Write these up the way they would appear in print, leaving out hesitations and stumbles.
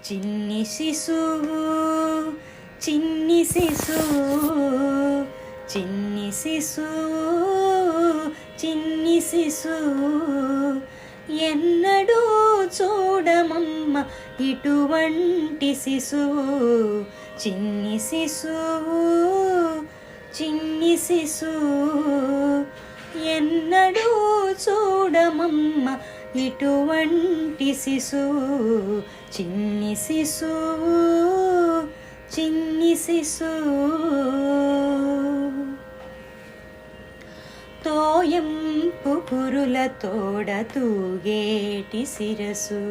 చిన్ని శిశువు చిన్ని శిశువు చిన్ని శిశువు చిన్ని శిశువు ఎన్నడూ చూడమమ్మ ఇటువంటి శిశువు చిన్ని శిశువు చిన్ని శిశువు ఎన్నడూ చూడమమ్మ ఇటువంటి శిశువు చిన్ని శిశువు చిన్ని శిశువు తోయంపు కురుల తోడ తూగేటి శిరసు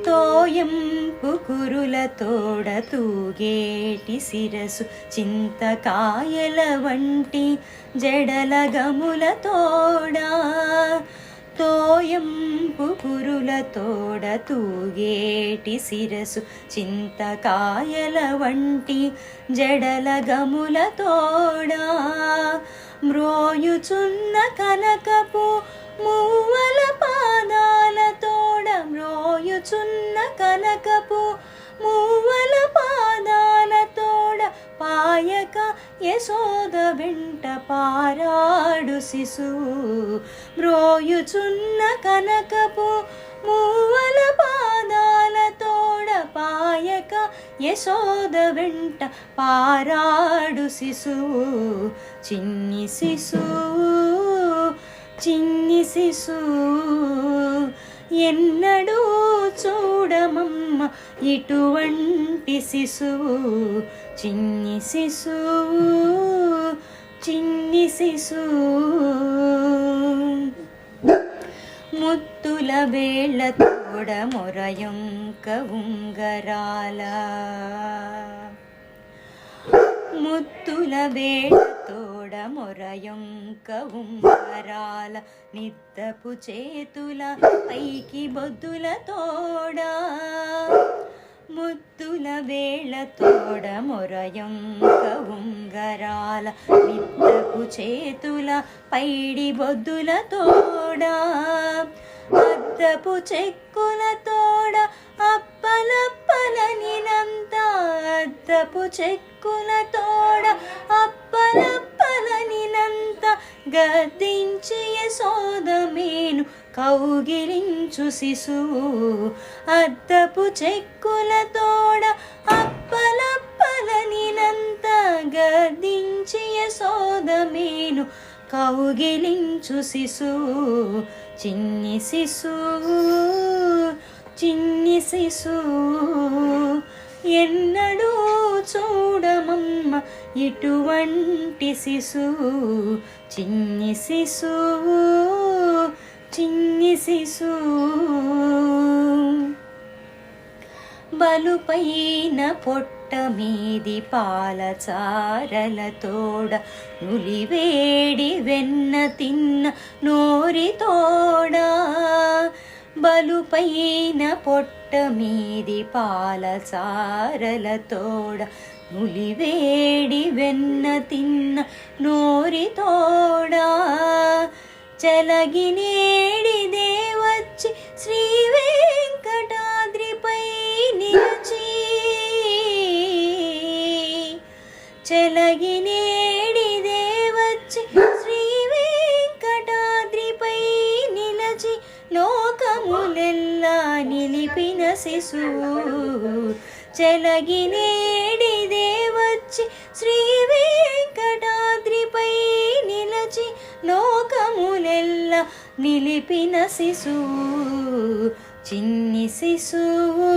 తోయంపు కురుల తోడ తూగేటి శిరసు చింతకాయల వంటి జడల గముల తోడా తోయంపు కురుల తోడ తూగేటి శిరసు చింతకాయల వంటి జడల గముల తోడా మ్రోయుచున్న కనకపు మూవల పాదాల తోడ మ్రోయుచున్న కనకపు మూవల పాదాల తోడ పాయక యశోద వెంట పారాడు శిశువు మ్రోయుచున్న కనకపు మూవల పాదాల తోడ పాయక యశోద వెంట పారాడు శిశువు చిన్ని శిశువు చిన్ని శిశువు ఎన్నడూ చూడమమ్మ ఇటువంటి శిశువు చిన్ని శిశువు చిన్ని శిశువు ముత్తుల వేళ్ళ తోడ మొరయొంక ఉంగరాల ముత్తుల వేళ్ళ తోడ మొరయొంక ఉంగరాల నిద్దపు చేతుల పైకి బొద్దుల తోడా ముత్తుల వేళ్ళ తోడ మొరయొంక ఉంగరాల నిద్దపు చేతుల పైడి బొద్దుల తోడా అద్దపు చెక్కుల తోడ అప్పలప్పలనినంత అద్దపు చెక్కుల తోడ అప్పలప్పలనినంత గద్దించి యశోద మేను కౌగిలించు శిశువు అద్దపు చెక్కుల తోడ అప్పలప్పలనినంత గద్దించి యశోద మేను కౌగిలించు శిశువు చిన్ని శిశువు చిన్ని శిశువు ఎన్నడూ చూడమమ్మ ఇటువంటి శిశువు చిన్ని శిశువు చిన్ని శిశువు బలుపైన పొట్ట మీది పాలచారల తోడ నులివేడి వెన్న తిన్న నోరి తోడా బలుపైన పొట్ట మీది పాలచారల తోడ నులివేడి వెన్న తిన్న నోరి తోడా చలగినేడిదే వచ్చి శ్రీ వెంకటాద్రిపై నిలిచి చలగినేడిదే వచ్చి శ్రీ వెంకటాద్రిపై నిలచి లోకములెల్లా నిలిపిన శిశువు చలగినేడిదే వచ్చి శ్రీ వెంకటాద్రిపై నిలచి లోకములెల్లా నిలిపిన శిశువు చిన్ని శిశువు